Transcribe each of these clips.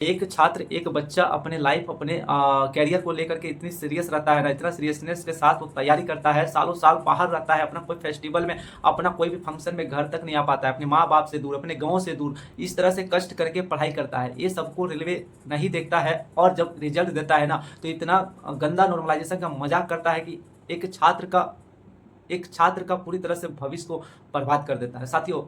एक छात्र, एक बच्चा अपने लाइफ, अपने कैरियर को लेकर के इतनी सीरियस रहता है ना, इतना सीरियसनेस के साथ वो तैयारी करता है, सालों साल बाहर रहता है, अपना कोई फेस्टिवल में, अपना कोई भी फंक्शन में घर तक नहीं आ पाता है, अपने माँ बाप से दूर, अपने गाँव से दूर, इस तरह से कष्ट करके पढ़ाई करता है। ये सबको रेलवे नहीं देखता है, और जब रिजल्ट देता है ना तो इतना गंदा नॉर्मलाइजेशन का मजाक करता है कि एक छात्र का पूरी तरह से भविष्य को बर्बाद कर देता है। साथियों,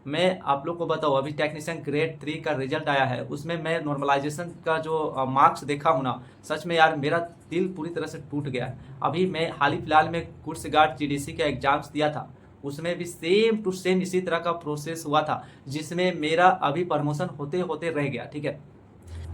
मैं आप लोग को बताऊँ, अभी टेक्नीशियन ग्रेड 3 का रिजल्ट आया है, उसमें मैं नॉर्मलाइजेशन का जो मार्क्स देखा हूँ ना, सच में यार मेरा दिल पूरी तरह से टूट गया है। अभी मैं हाल ही फिलहाल में गुड्स गार्ड जीडीसी का एग्जाम्स दिया था, उसमें भी सेम टू सेम इसी तरह का प्रोसेस हुआ था, जिसमें मेरा अभी प्रमोशन होते होते रह गया। ठीक है,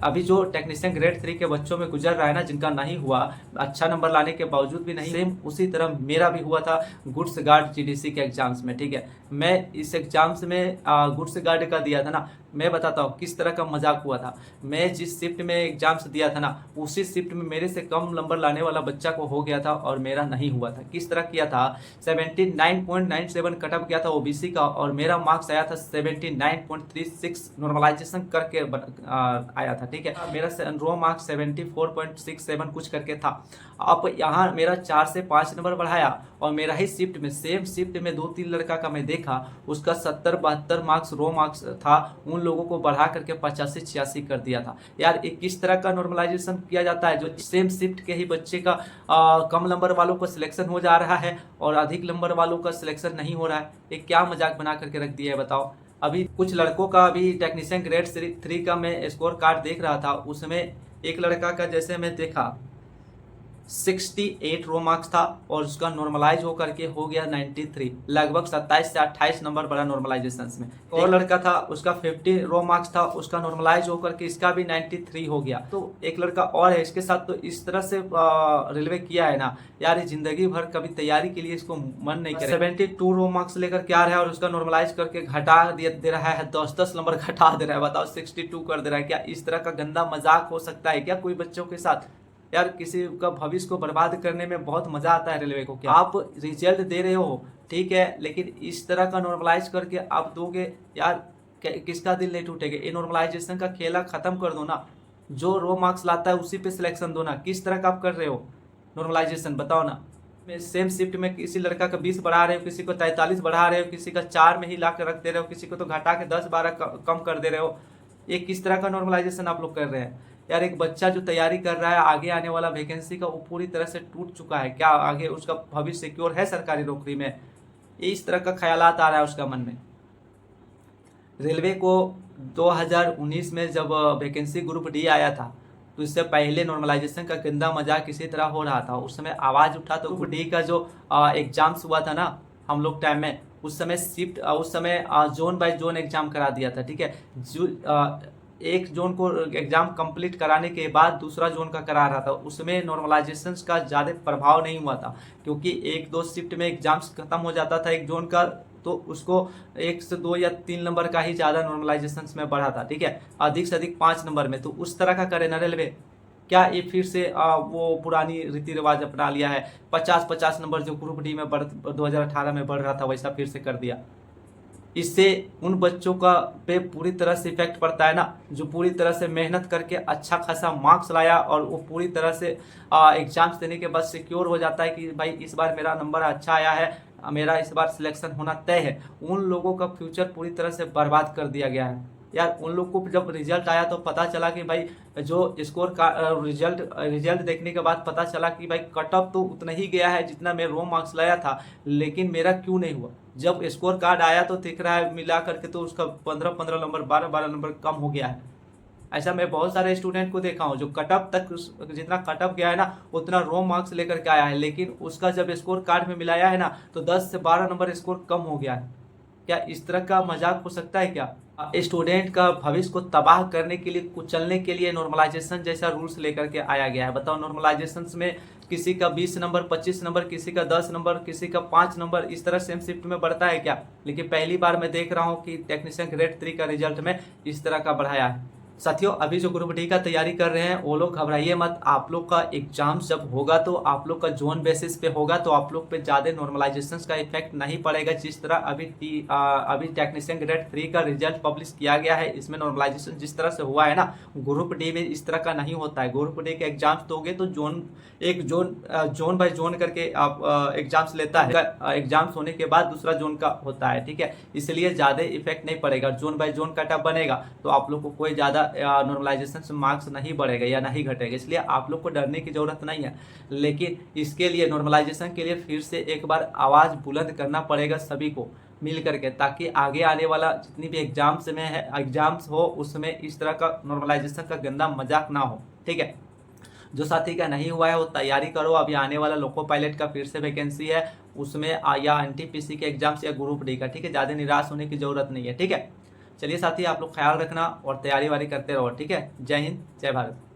अभी जो टेक्नीशियन ग्रेड 3 के बच्चों में गुजर रहा है ना, जिनका नहीं हुआ, अच्छा नंबर लाने के बावजूद भी नहीं, सेम उसी तरह मेरा भी हुआ था गुड्स गार्ड जीडीसी के एग्जाम्स में। ठीक है, मैं इस एग्जाम्स में गुड्स गार्ड का दिया था ना, मैं बताता हूँ किस तरह का मजाक हुआ था। मैं जिस शिफ्ट में एग्जाम्स दिया था ना, उसी शिफ्ट में मेरे से कम नंबर लाने वाला बच्चा को हो गया था और मेरा नहीं हुआ था। किस तरह किया था, 79.97 कटअप गया था ओबीसी का, और मेरा मार्क्स आया था 79.36 नॉर्मलाइजेशन करके आया था। ठीक है, मेरा रो मार्क्स 74.67 कुछ करके था। अब यहाँ मेरा 4 से 5 नंबर बढ़ाया, और मेरा ही शिफ्ट में, सेम शिफ्ट में 2-3 लड़का का मैं देखा, उसका 70-72 मार्क्स रो मार्क्स था, उन लोगों को बढ़ा करके 85-86 कर दिया था। यार ये किस तरह का नॉर्मलाइजेशन किया जाता है, जो सेम शिफ्ट के ही बच्चे का कम नंबर वालों को सिलेक्शन हो जा रहा है और अधिक नंबर वालों का सिलेक्शन नहीं हो रहा है। ये क्या मजाक बना करके रख दिया है बताओ। अभी कुछ लड़कों का, अभी टेक्नीशियन ग्रेड 3 का मैं स्कोर कार्ड देख रहा था, उसमें एक लड़का का जैसे मैं देखा 68 रो मार्क्स था, और उसका नॉर्मलाइज होकर के हो गया 93, लगभग 27 से 28 नंबर बड़ा नॉर्मलाइजेशन में। और लड़का था, उसका 50 रो मार्क्स था, उसका नॉर्मलाइज होकर के इसका भी 93 हो गया। तो एक लड़का और है इसके साथ, तो इस तरह से रेलवे किया है ना यार, ये जिंदगी भर कभी तैयारी के लिए इसको मन नहीं करे। 72 रो मार्क्स लेकर के आ रहा है, और उसका नॉर्मलाइज करके घटा दे रहा है, 10-10 नंबर घटा दे रहा है। बताओ, 62 कर दे रहा है। क्या इस तरह का गंदा मजाक हो सकता है क्या कोई बच्चों के साथ? यार किसी का भविष्य को बर्बाद करने में बहुत मजा आता है रेलवे को। क्या आप रिजल्ट दे रहे हो, ठीक है, लेकिन इस तरह का नॉर्मलाइज करके आप दोगे, यार किसका दिल नहीं टूटेगा? ये नॉर्मलाइजेशन का खेला खत्म कर दो ना, जो रो मार्क्स लाता है उसी पे सिलेक्शन दो ना। किस तरह का आप कर रहे हो नॉर्मलाइजेशन, बताओ ना। सेम शिफ्ट में किसी लड़का का 20 बढ़ा रहे हो, किसी को 43 बढ़ा रहे हो, किसी का 4 में ही ला कर रख दे रहे हो, किसी को तो घटा के 10-12 कम कर दे रहे हो। ये किस तरह का नॉर्मलाइजेशन आप लोग कर रहे हैं? यार एक बच्चा जो तैयारी कर रहा है आगे आने वाला वैकेंसी का, वो पूरी तरह से टूट चुका है। क्या आगे उसका भविष्य सिक्योर है सरकारी नौकरी में? ये इस तरह का ख्यालात आ रहा है उसका मन में। रेलवे को 2019 में जब वैकेंसी ग्रुप डी आया था, तो इससे पहले नॉर्मलाइजेशन का गंदा मजाक किसी तरह हो रहा था। उस समय आवाज उठा, तो ग्रुप डी का जो एग्जाम्स हुआ था ना हम लोग टाइम में, उस समय जोन बाय जोन एग्जाम करा दिया था। ठीक है, एक जोन को एग्जाम कंप्लीट कराने के बाद दूसरा जोन का करा रहा था, उसमें नॉर्मलाइजेशन का ज़्यादा प्रभाव नहीं हुआ था, क्योंकि 1-2 शिफ्ट में एग्जाम्स खत्म हो जाता था एक जोन का, तो उसको 1 से 2 या 3 नंबर का ही ज़्यादा नॉर्मलाइजेशन में बढ़ा था। ठीक है, अधिक से अधिक 5 नंबर में। तो उस तरह का करे ना रेलवे। क्या ये फिर से वो पुरानी रीति रिवाज अपना लिया है? 50-50 नंबर जो ग्रुप डी में 2018 में बढ़ रहा था, वैसा फिर से कर दिया। इससे उन बच्चों का पे पूरी तरह से इफेक्ट पड़ता है ना, जो पूरी तरह से मेहनत करके अच्छा खासा मार्क्स लाया, और वो पूरी तरह से एग्जाम्स देने के बाद सिक्योर हो जाता है कि भाई इस बार मेरा नंबर अच्छा आया है, मेरा इस बार सिलेक्शन होना तय है। उन लोगों का फ्यूचर पूरी तरह से बर्बाद कर दिया गया है। यार उन लोग को जब रिजल्ट आया तो पता चला कि भाई, जो स्कोर का रिजल्ट देखने के बाद पता चला कि भाई कट ऑफ तो उतना ही गया है जितना मैं रो मार्क्स लाया था, लेकिन मेरा क्यों नहीं हुआ? जब स्कोर कार्ड आया तो दिख रहा है मिला करके तो उसका 15-15 नंबर, 12-12 नंबर कम हो गया है। ऐसा मैं बहुत सारे स्टूडेंट को देखा हूँ, जो कटअप तक जितना कटअप गया है ना उतना रो मार्क्स लेकर के आया है, लेकिन उसका जब स्कोर कार्ड में मिलाया है ना तो 10 से 12 नंबर स्कोर कम हो गया है। क्या इस तरह का मजाक हो सकता है क्या? स्टूडेंट का भविष्य को तबाह करने के लिए, कुचलने के लिए नॉर्मलाइजेशन जैसा रूल्स लेकर के आया गया है। बताओ, नॉर्मलाइजेशन में किसी का 20 नंबर, 25 नंबर, किसी का 10 नंबर, किसी का 5 नंबर, इस तरह सेम शिफ्ट में बढ़ता है क्या? लेकिन पहली बार मैं देख रहा हूँ कि टेक्नीशियन ग्रेड 3 का रिजल्ट में इस तरह का बढ़ाया है। साथियों अभी जो ग्रुप डी का तैयारी कर रहे हैं वो लोग घबराइए मत। आप लोग का एग्जाम जब होगा तो आप लोग का जोन बेसिस पे होगा, तो आप लोग पे ज़्यादा नॉर्मलाइजेशन का इफेक्ट नहीं पड़ेगा। जिस तरह अभी टेक्नीशियन ग्रेड 3 का रिजल्ट पब्लिश किया गया है, इसमें नॉर्मलाइजेशन जिस तरह से हुआ है ना, ग्रुप डी में इस तरह का नहीं होता है। ग्रुप डी के एग्जाम्स दोगे तो जोन बाय जोन करके आप एग्जाम्स लेता है। एग्जाम्स होने के बाद दूसरा जोन का होता है, ठीक है, इसलिए ज़्यादा इफेक्ट नहीं पड़ेगा। जोन बाय जोन कटअप बनेगा तो आप लोग को कोई ज़्यादा नॉर्मलाइजेशन से मार्क्स नहीं बढ़ेगा या नहीं घटेगा, इसलिए आप लोग को डरने की जरूरत नहीं है। लेकिन इसके लिए नॉर्मलाइजेशन के लिए फिर से एक बार आवाज़ बुलंद करना पड़ेगा सभी को मिल करके, ताकि आगे आने वाला जितनी भी एग्जाम्स हो उसमें इस तरह का नॉर्मलाइजेशन का गंदा मजाक ना हो, ठीक है। जो साथी का नहीं हुआ है वो तैयारी करो। अभी आने वाला लोको पायलट का फिर से वैकेंसी है, उसमें या एनटीपीसी के एग्जाम्स या ग्रुप डी का, ठीक है, ज़्यादा निराश होने की जरूरत नहीं है, ठीक है। चलिए साथी आप लोग ख्याल रखना और तैयारी वारी करते रहो, ठीक है। जय हिंद जय भारत।